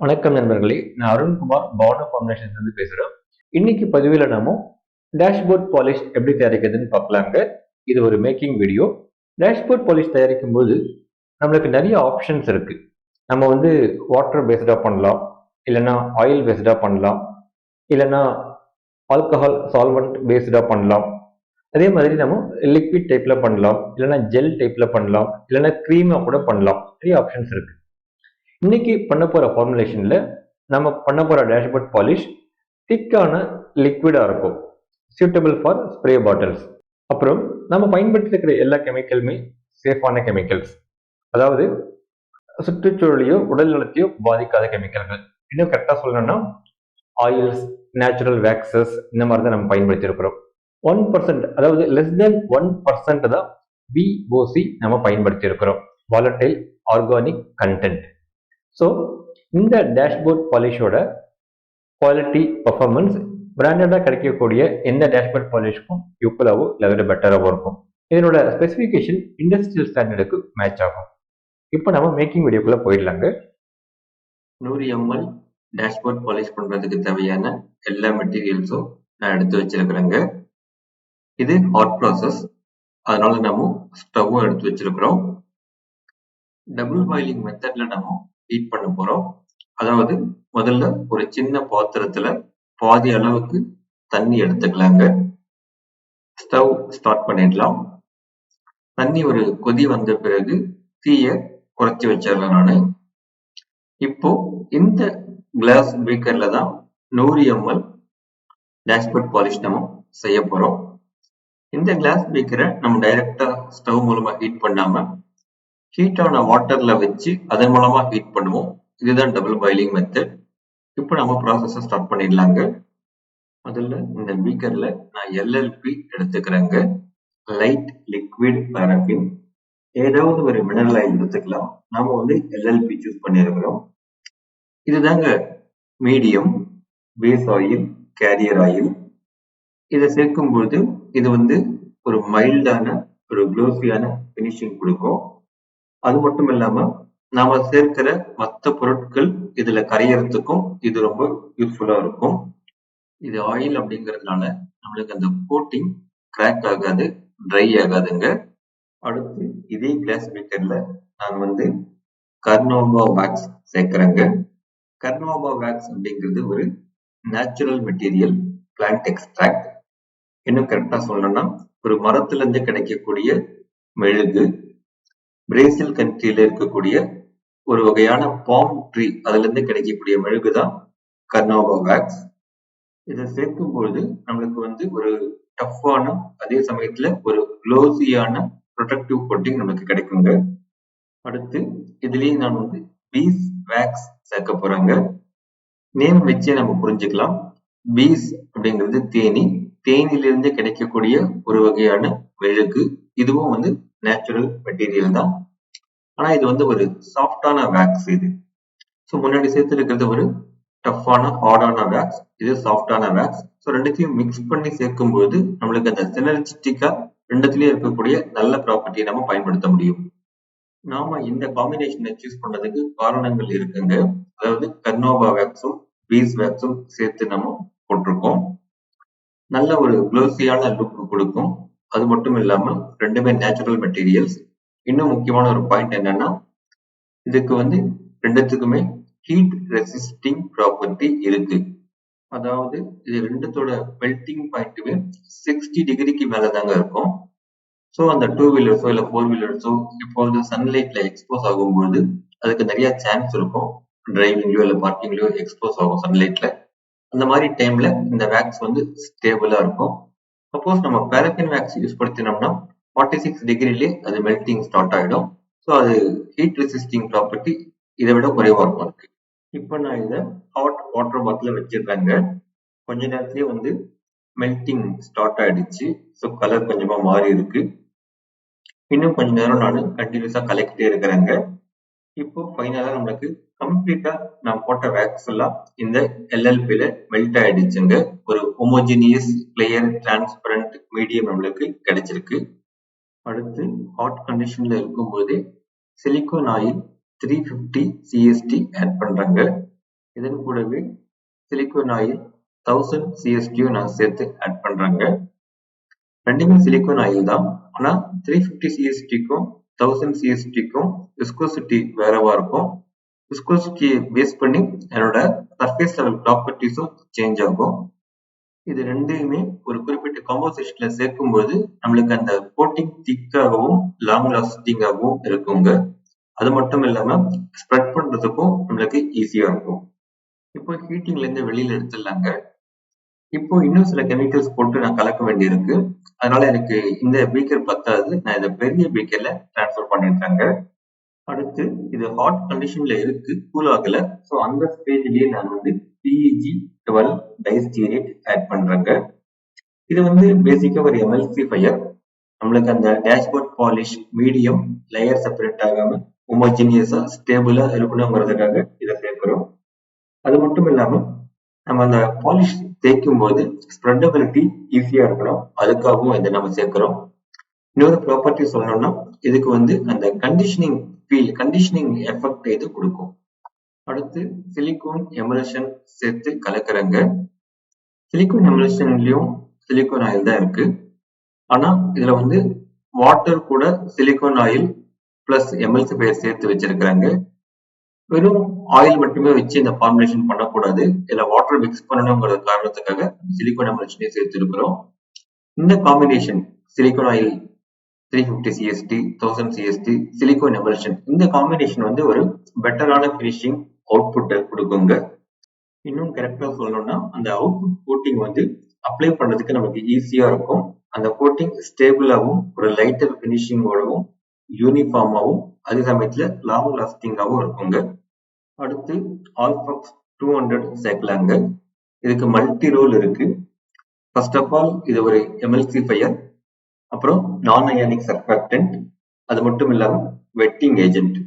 வணக்கம் நண்பர்களே, நான் அருண்குமார் பவன ஃபார்முலேஷன்ஸ் இருந்து பேசுறேன். இன்னைக்கு பதிவில் நாம டேஷ்போர்ட் பாலிஷ் எப்படி தயாரிக்கிறதுன்னு பார்க்கலாங்க. இது ஒரு மேக்கிங் வீடியோ. டேஷ்போர்ட் பாலிஷ் தயாரிக்கும் போது நம்மளுக்கு நிறைய ஆப்ஷன்ஸ் இருக்கு. நம்ம வாட்டர் பேஸ்டா பண்ணலாம், இல்லைன்னா ஆயில் பேஸ்டா பண்ணலாம், இல்லைன்னா ஆல்கஹால் சால்வெண்ட் பேஸ்டா பண்ணலாம். அதே மாதிரி நம்ம லிக்விட் டைப்ல பண்ணலாம், இல்லைன்னா ஜெல் டைப்ல பண்ணலாம், இல்லைன்னா க்ரீமா கூட பண்ணலாம். நிறைய ஆப்ஷன்ஸ் இருக்கு. இன்னைக்கு பண்ண போற ஃபார்முலேஷன்ல நம்ம பண்ண போற டேஷ்போர்ட் பாலிஷ் திக்கான லிக்விடா இருக்கும், சூட்டபிள் ஃபார் ஸ்ப்ரே பாட்டில்ஸ். அப்புறம் நம்ம பயன்படுத்திருக்கிற எல்லா கெமிக்கலுமே சேஃபான கெமிக்கல்ஸ், அதாவது சுற்றுச்சூழலையோ உடல் நலத்தையோ பாதிக்காத கெமிக்கல்கள். இன்னும் கரெக்டா சொல்லணும்னா ஆயில்ஸ், நேச்சுரல் வேக்சஸ், இந்த மாதிரி தான் நம்ம பயன்படுத்தி இருக்கிறோம். 1%, அதாவது லெஸ் தென் 1% தான் VOC நம்ம பயன்படுத்தி இருக்கிறோம், வாலட்டைல் ஆர்கானிக் கண்டென்ட். ஸோ இந்த டேஷ்போர்ட் பாலிஷோட குவாலிட்டி பர்ஃபார்மன்ஸ் பிராண்டடாக கிடைக்கக்கூடிய எந்த டேஷ்போர்ட் பாலிஷ்க்கும் ஈக்குவலாகவோ இல்லை விட பெட்டராகவும் இருக்கும். இதனோட ஸ்பெசிஃபிகேஷன் இண்டஸ்ட்ரியல் ஸ்டாண்டர்டுக்கு மேட்ச் ஆகும். இப்போ நம்ம மேக்கிங் வீடியோக்குள்ள போயிடலாங்க. 100 ml டேஷ்போர்ட் பாலிஷ் பண்றதுக்கு தேவையான எல்லா மெட்டீரியல்ஸும் நான் எடுத்து வச்சிருக்கிறேங்க. இது ஹாட் ப்ராசஸ், அதனால நம்ம ஸ்டவ்வும் எடுத்து வச்சிருக்கிறோம். டபுள் பாயிலிங் மெத்தட்ல நம்ம ஹீட் பண்ண போறோம். அதாவது முதல்ல ஒரு சின்ன பாத்திரத்துல பாதி அளவுக்கு தண்ணி எடுத்துக்கலாங்க. ஸ்டவ் ஸ்டார்ட் பண்ணிடலாம். தண்ணி ஒரு கொதி வந்த பிறகு தீய குறைச்சி வச்சிடலாம் நானு. இப்போ இந்த கிளாஸ் பீக்கர்ல தான் 100 ml டேஷ்போர்ட் பாலிஷ் நம்ம செய்ய போறோம். இந்த கிளாஸ் பீக்கரை நம்ம டைரக்டா ஸ்டவ் மூலமா ஹீட் பண்ணாம ஹீட்டான வாட்டர்ல வச்சு அதன் மூலமா ஹீட் பண்ணுவோம். இதுதான் டபுள் பாயிலிங் மெத்தட். இப்போ நம்ம ப்ராசஸை ஸ்டார்ட் பண்ணிடலாங்க. முதல்ல இந்த பீக்கர்ல நான் LLP எடுத்துக்கிறேங்க, லைட் லிக்விட் பாராஃபின். ஏதாவது ஒரு மினரல் ஆயில் எடுத்துக்கலாம். நாம LLP சூஸ் பண்ணியிருக்கிறோம். இதுதாங்க medium base oil, carrier oil. இதை சேர்க்கும் பொழுது இது ஒரு மைல்டான, ஒரு க்ளோஸியான பினிஷிங் கொடுக்கும். அது மட்டும் இல்லாம நாம சேர்க்கிற மற்ற பொருட்கள் இதுல கரையறதுக்கும் இது ரொம்ப யூஸ்ஃபுல்லா இருக்கும். இது ஆயில் அப்படிங்கிறதுனால நம்மளுக்கு அந்த கோட்டிங் கிராக் ஆகாது, ட்ரை ஆகாதுங்க. அடுத்து இதே கிளாஸ் பீக்கர்ல நான் கர்னோவா வேக்ஸ் சேர்க்கிறேங்க. கர்னோவா வேக்ஸ் அப்படிங்கிறது ஒரு நேச்சுரல் மெட்டீரியல், பிளான்ட் எக்ஸ்ட்ராக்ட். இன்னும் கரெக்டா சொல்லணும்னா ஒரு மரத்துல இருந்து கிடைக்கக்கூடிய மெழுகு, பிரேசில் கண்ட்ரியில இருக்கக்கூடிய ஒரு வகையான பாம் ட்ரீ, அதுல இருந்து கிடைக்கக்கூடிய மெழுகுதான் கர்னோவா வேக்ஸ். இதை சேர்க்கும் பொழுது நம்மளுக்கு ஒரு டஃப்பான, அதே சமயத்துல ஒரு க்ளோஸியான ப்ரொடக்டிவ் கோட்டிங் நமக்கு கிடைக்குங்க. அடுத்து இதுலயே நான் பீஸ் வேக்ஸ் சேர்க்க போறேங்க. நேம் வச்சே நம்ம புரிஞ்சுக்கலாம். பீஸ் அப்படிங்கிறது தேனி, தேனிலிருந்து கிடைக்கக்கூடிய ஒரு வகையான மெழுகு. இதுவும் நேச்சுரல் மெட்டீரியல் தான். ஆனா இது ஒரு சாஃப்டான வேக்ஸ். இது முன்னாடி சேர்த்து இருக்கிறது ஒரு டஃப்பான ஹார்டான வேக்ஸ், இது சாஃப்டான வேக்ஸ். ரெண்டுத்தையும் மிக்ஸ் பண்ணி சேர்க்கும் போது நம்மளுக்கு அந்த சினர்ஜிட்டிக்கா ரெண்டுத்திலயும் இருக்கக்கூடிய நல்ல ப்ராப்பர்ட்டியை நம்ம பயன்படுத்த முடியும். நாம இந்த காம்பினேஷனை சூஸ் பண்றதுக்கு காரணங்கள் இருக்குங்க. அதாவது கர்னோவா வேக்ஸும் பீஸ் வேக்ஸும் சேர்த்து நம்ம போட்டிருக்கோம். நல்ல ஒரு க்ளோஸியான லுக் கொடுக்கும். அது மட்டும் இல்லாம ரெண்டுமே நேச்சுரல் மெட்டீரியல்ஸ். இன்னும் முக்கியமான ஒரு பாயிண்ட் என்னன்னா, இதுக்கு ரெண்டுத்துக்குமே ஹீட் ரெசிஸ்டிங் ப்ராப்பர்ட்டி இருக்கு. அதாவது இது ரெண்டுத்தோட மெல்டிங் பாயிண்ட்டுமே 60 டிகிரிக்கு மேலதாங்க இருக்கும். ஸோ அந்த 2 வீலர்ஸோ இல்லை 4 வீலர்ஸோ இப்போ சன்லைட்ல எக்ஸ்போஸ் ஆகும்போது அதுக்கு நிறைய சான்ஸ் இருக்கும், டிரைவிங்லயோ இல்லை பார்க்கிங்லயோ எக்ஸ்போஸ் ஆகும் சன்லைட்ல. அந்த மாதிரி டைம்ல இந்த வேக்ஸ் ஸ்டேபிளா இருக்கும். சப்போஸ் நம்ம பாரஃபின் வேக்ஸ் யூஸ் படுத்தினோம்னா 46 டிகிரிலே அது மெல்டிங் ஸ்டார்ட் ஆகிடும். ஸோ அது ஹீட் ரெசிஸ்டிங் ப்ராப்பர்ட்டி இதை விட குறைவா இருக்கும் இருக்கு. இப்போ நான் இதை ஹாட் வாட்டர் பாட்டில வச்சிருக்காங்க. கொஞ்ச நேரத்திலேயே மெல்டிங் ஸ்டார்ட் ஆயிடுச்சு. ஸோ கலர் கொஞ்சமா மாறி இருக்கு. இன்னும் கொஞ்ச நேரம் நான் கண்டினியூஸா கலக்கிட்டே இருக்கிறேங்க. இப்போ ஃபைனலா நம்மளுக்கு கம்ப்ளீட்டா நான் போட்ட வேக்ஸ் எல்லாம் இந்த LLPல மெல்ட் ஆயிடுச்சுங்க. ஒரு ஹோமோஜினியஸ் கிளியர் டிரான்ஸ்பரண்ட் மீடியம் நம்மளுக்கு கிடைச்சிருக்கு. அடுத்து ஹாட் கண்டிஷன்ல இருக்கும்போதே சிலிக்கான் ஆயில் 350 CST ஆட் பண்றாங்க. இதன் கூடவே சிலிக்கான் ஆயில் 1000 CST நான் சேர்த்து ஆட் பண்றேங்க. ரெண்டுமே சிலிக்கான் ஆயில் தான். ஆனா 350 CSTக்கும் 1000 CSTக்கும் விஸ்கோசிட்டி வேறவா இருக்கும். விஸ்கோசிட்டி பேஸ் பண்ணி என்னோட சர்ஃபேஸ் லெவல் ப்ராப்பர்ட்டிஸும் சேஞ்ச் ஆகும். இது ரெண்டையுமே ஒரு குறிப்பிட்ட காம்போசிஷன்ல சேர்க்கும்போது நம்மளுக்கு அந்த கோட்டிங் திக்காகவும் லாங் லாஸ்டிங்காகவும் இருக்குங்க. அது மட்டும் இல்லாம ஸ்ப்ரெட் பண்றதுக்கும் நம்மளுக்கு ஈஸியா இருக்கும். இப்போ ஹீட்டிங்ல இருந்து வெளியில எடுத்துடலாங்க. இப்போ இன்னும் சில கெமிக்கல்ஸ் போட்டு நான் கலக்க வேண்டியிருக்கு. அதனால எனக்கு இந்த பீக்கர் பத்தாது. நான் இதை பெரிய பீக்கர்ல டிரான்ஸ்ஃபர் பண்ணிடுறேங்க. அடுத்து இது ஹாட் கண்டிஷன்ல இருக்கு, கூல் ஆகல. ஸோ அந்த ஸ்டேஜ்லயே நான் வந்து PEG12 டைஸ்டீரியேட் ஆட் பண்றேங்க. இது வந்து பேசிக்கா ஒரு எமல்சிஃபையர். நம்மளுக்கு அந்த dashboard polish medium layer separate ஆகாம ஹோமோஜினியஸா ஸ்டேபிளா இருக்கணுங்கிறதுக்காக இதை சேர்க்கிறோம். அது மட்டும் இல்லாம நம்ம அந்த பாலிஷ் தேய்க்கும் போது ஸ்ப்ரெட்டபிலிட்டி ஈஸியா இருக்கணும், அதுக்காகவும் இதை நம்ம சேர்க்கிறோம். இன்னொரு ப்ராப்பர்ட்டி சொல்லணும்னா இதுக்கு வந்து அந்த கண்டிஷனிங் எஃபெக்ட் இது கொடுக்கும். அடுத்து சிலிக்கான் எமல்ஷன் சேர்த்து கலக்குறங்க. சிலிக்கான் எமல்ஷன்லயும் சிலிக்கான் ஆயில் தான் இருக்கு. ஆனா இதுல வந்து வாட்டர் கூட சிலிக்கான் ஆயில் பிளஸ் எமல்சிஃபையர் சேர்த்து வச்சிருக்கிறாங்க. வெறும் ஆயில் மட்டுமே வச்சு இந்த ஃபார்முலேஷன் பண்ணக்கூடாது. இதுல வாட்டர் மிக்ஸ் பண்ணணுங்கிற காரணத்துக்காக சிலிக்கான் எமல்ஷனே சேர்த்து இருக்கிறோம். இந்த combination silicon oil 350 CST 1000 CST silicon emulsion, இந்த காம்பினேஷன் வந்து ஒரு பெட்டரான ஃபினிஷிங் அவுட்புட்டை கொடுக்குங்க. இன்னும் கரெக்டா சொல்லணும்னா அந்த அவுட்புட் கோட்டிங் வந்து அப்ளை பண்றதுக்கு நமக்கு ஈஸியா இருக்கும். அந்த கோட்டிங் ஸ்டேபிளாகவும் ஒரு லைட்டர் ஃபினிஷிங்கோடவும் யூனிஃபார்மாகவும் அதே சமயத்துல லாங் லாஸ்டிங்காகவும் இருக்குங்க. அடுத்து ஆல்ஃபாக்ஸ் 200 சேர்க்கலாங்க. இதுக்கு மல்டி ரோல் இருக்கு. ஃபர்ஸ்ட் ஆஃப் ஆல் இது ஒரு எமல்சிஃபையர், அப்புறம் நான் அயானிக் சர்ஃபாக்டன்ட், அது மட்டும் இல்லாம வெட்டிங் ஏஜென்ட்.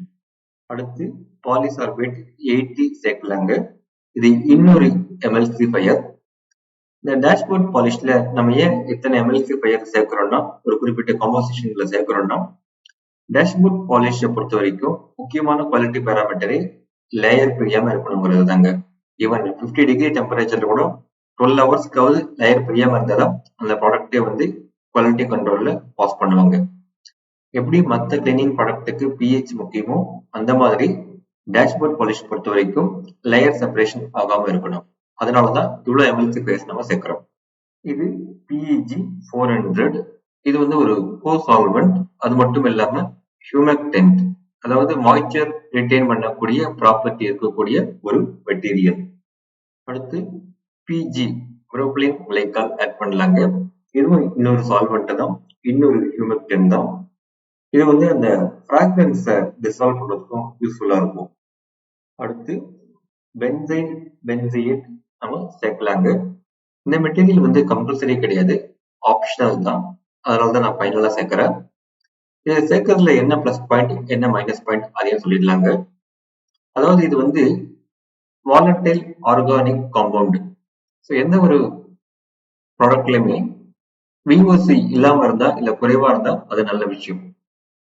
அடுத்து பாலிசார்பேட் 80 சேர்க்கலாங்க. இது இன்னொரு எமல்சிஃபையர். இந்த டேஷ்போர்ட் பாலிஷ்ல நம்ம ஏன் இத்தனை எமல்சிஃபையர் சேர்க்கிறோம்னா, ஒரு குறிப்பிட்ட காம்போசிஷன்ல சேர்க்கிறோம்னா, டேஷ்போர்ட் பாலிஷை பொறுத்த வரைக்கும் முக்கியமான குவாலிட்டி பேராமீட்டரே லேயர் பிரியாம இருக்கணுங்கிறது தாங்க. ஈவன் 50 டிகிரி டெம்பரேச்சர்ல கூட 12 ஹவர்ஸ்க்காவது லேயர் பிரியாம இருந்தாதான் அந்த ப்ராடக்டே வந்து குவாலிட்டி கண்ட்ரோல்ல பாஸ் பண்ணுவாங்க. எப்படி மற்ற கிளீனிங் ப்ராடக்ட்டுக்கு pH முக்கியமோ அந்த மாதிரி டேஷ்போர்ட் பாலிஷ் பொறுத்த வரைக்கும் லேயர் செப்பரேஷன் ஆகாம இருக்கணும். அதனாலதான் இவ்வளவு எமல்சிஃபையர்ஸ் நம்ம சேர்க்கிறோம். இது PEG400. இது வந்து ஒரு கோ சால்வெண்ட். அது மட்டும் இல்லாம ஹியூமெக்டென்ட், அதாவது மாய்ச்சர் ரிட்டைன் பண்ணக்கூடிய ப்ராப்பர்ட்டி இருக்கக்கூடிய ஒரு மெட்டீரியல். அடுத்து PG புரோபிலின் கிளைக்கால் ஆட் பண்ணலாங்க. இதுவும் இன்னொரு சால்வெண்ட் தான், இன்னொரு ஹியூமெக்டென்ட் தான். இது வந்து அந்த ஃப்ராக்ரன்ஸை டிசால்வ் பண்றதுக்கும் யூஸ்ஃபுல்லா இருக்கும். அடுத்து பென்சைன் பென்சியேட் நம்ம சேர்க்கலாங்க. இந்த மெட்டீரியல் வந்து கம்பல்சரி கிடையாது, ஆப்ஷனல் தான். அதனாலதான் நான் ஃபைனலா சேர்க்கிறேன். இதை சேர்க்கறதுல என்ன பிளஸ் பாயிண்ட் என்ன மைனஸ் பாயிண்ட் அதையும் சொல்லிடலாங்க. அதாவது இது வந்து வாலட்டைல் ஆர்கானிக் காம்பவுண்ட். ஸோ எந்த ஒரு ப்ராடக்ட்லயுமே VOC இல்லாம இருந்தா இல்ல குறைவா இருந்தா அது நல்ல விஷயம்.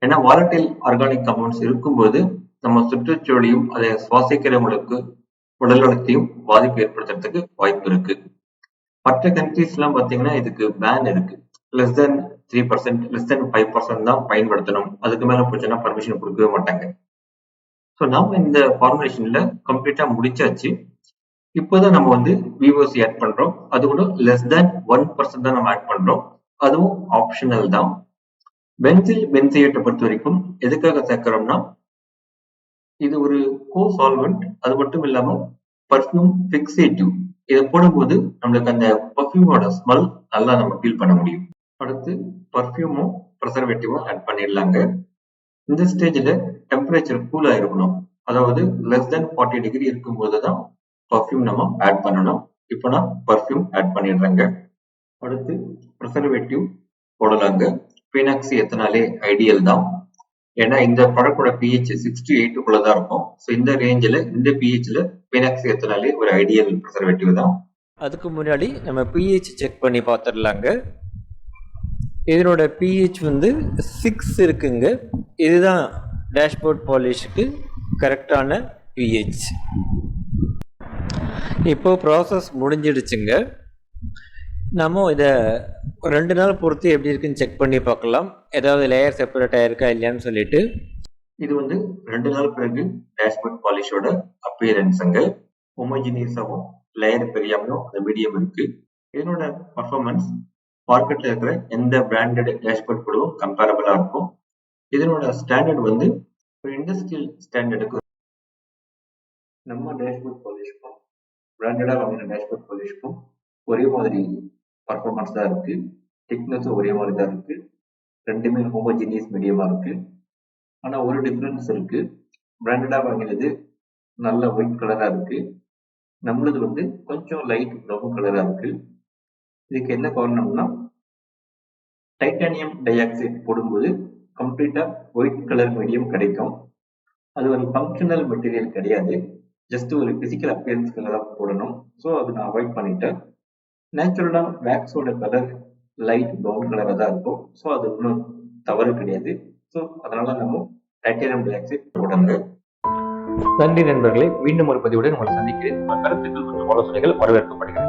ஏன்னா வாலட்டைல் ஆர்கானிக் காம்பவுண்ட்ஸ் இருக்கும்போது நம்ம சுற்றுச்சூழலையும் அதை சுவாசிக்கிறவங்களுக்கு உடல் நலத்தையும் பாதிப்பு ஏற்படுத்துறதுக்கு வாய்ப்பு இருக்கு. மற்ற கண்ட்ரீஸ் எல்லாம் பாத்தீங்கன்னா இதுக்கு பேன் இருக்கு. less than 3%, less than 5% தான் பயன்படுத்தணும். அதுக்கு மேல போச்சுன்னா பர்மிஷன் கொடுக்கவே மாட்டாங்க. ஸோ நம்ம இந்த ஃபார்முலேஷன்ல கம்ப்ளீட்டா முடிச்சாச்சு. இப்போதான் நம்ம வந்து VOC ஆட் பண்றோம். அது கூட less than 1% தான் நம்ம ஆட் பண்றோம். அதுவும் ஆப்ஷனல் தான். பென்சில் பென்சியேட்டை பொறுத்த வரைக்கும் எதுக்காக சேர்க்கிறோம்னா, இது ஒரு கோ சால்வெண்ட். அது மட்டும் இல்லாம பர்ஃபியூம் ஃபிக்ஸேட்டிவ். இதை போடும்போது நம்மளுக்கு அந்த பர்ஃபியூமோட ஸ்மெல் நல்லா நம்ம ஃபீல் பண்ண முடியும். அடுத்து பர்ஃபியூமும் ப்ரிசர்வேட்டிவும் ஆட் பண்ணிடலாங்க. இந்த ஸ்டேஜ்ல டெம்பரேச்சர் கூலா இருக்கணும். அதாவது லெஸ் தென் 40 டிகிரி இருக்கும்போது தான் பர்ஃபியூம் நம்ம ஆட் பண்ணணும். இப்போ நான் பர்ஃபியூம் ஆட் பண்ணிடுறேங்க. அடுத்து ப்ரிசர்வேட்டிவ் போடலாங்க. பீனாக்சி எத்தனாலே ஐடியல் தான். ஏன்னா இந்த ப்ராடக்டோட pH 6 to 8 தான் இருக்கும். ஸோ இந்த ரேஞ்சில் இந்த pHல பீனாக்சி எத்தனாலே ஒரு ஐடியல் ப்ரிசர்வேட்டிவ் தான். அதுக்கு முன்னாடி நம்ம pH செக் பண்ணி பார்த்துடலாங்க. இதனோட pH வந்து 6 இருக்குங்க. இதுதான் டேஷ்போர்ட் பாலிஷுக்கு கரெக்டான pH. இப்போ ப்ராசஸ் முடிஞ்சிடுச்சுங்க. நம்ம இதை 2 நாள் பொறுத்து எப்படி இருக்குன்னு செக் பண்ணி பார்க்கலாம். ஏதாவது லேயர் செப்பரேட் ஆயிருக்கா இல்லையான்னு சொல்லிட்டு. இது வந்து 2 நாள் பிறகு டேஷ்போர்ட் பாலிஷோட அப்பியரன்ஸுங்க. ஹோமோஜினியஸாவும் லேயர் பெரியாமலும் அந்த மீடியம் இருக்கு. இதனோட பர்ஃபார்மன்ஸ் மார்க்கெட்ல இருக்கிற எந்த பிராண்டட் டேஷ்போர்ட் கூடவும் கம்பேரபிளா இருக்கும். இதனோட ஸ்டாண்டர்ட் வந்து ஒரு இண்டஸ்ட்ரியல் ஸ்டாண்டர்டுக்கு நம்ம டேஷ்போர்ட் பாலிஷ்க்கும் பிராண்டடா வாங்கின டேஷ்போர்ட் பாலிஷ்க்கும் ஒரே மாதிரி பர்ஃபார்மன்ஸ் தான் இருக்கு. திக்னஸும் ஒரே மாதிரி தான் இருக்கு. ரெண்டுமே ஹோமோஜினியஸ் மீடியமா இருக்கு. ஆனா ஒரு டிஃபரன்ஸ் இருக்கு. பிராண்டடா வாங்கினது நல்ல ஒயிட் கலரா இருக்கு. நம்மளது வந்து கொஞ்சம் லைட் ப்ரௌன் கலரா இருக்கு. இதுக்கு என்ன காரணம்னா டைட்டானியம் டை ஆக்சைடு போடும்போது கம்ப்ளீட்டா ஒயிட் கலர் மீடியம் கிடைக்கும். அது ஒரு ஃபங்க்ஷனல் மெட்டீரியல் கிடையாது. ஜஸ்ட் ஒரு பிசிக்கல் அப்பியரன்ஸ்க்காக தான் போடணும். ஸோ அது நான் அவாய்ட் பண்ணிட்டேன். நேச்சுரலா வேக்ஸோட கலர் லைட் ப்ரௌன் கலரா தான் இருக்கும். ஸோ அது ஒன்றும் தவறு கிடையாது. ஸோ அதனால நம்ம டைட்டானியம் டை ஆக்சைடு போடுங்க. நன்றி நண்பர்களே. மீண்டும் ஒரு பதிவுடன் உங்களை சந்திக்கிறேன். உங்கள் கருத்துக்கள் மற்றும் ஆலோசனைகள் வரவேற்கப்படுகிறது.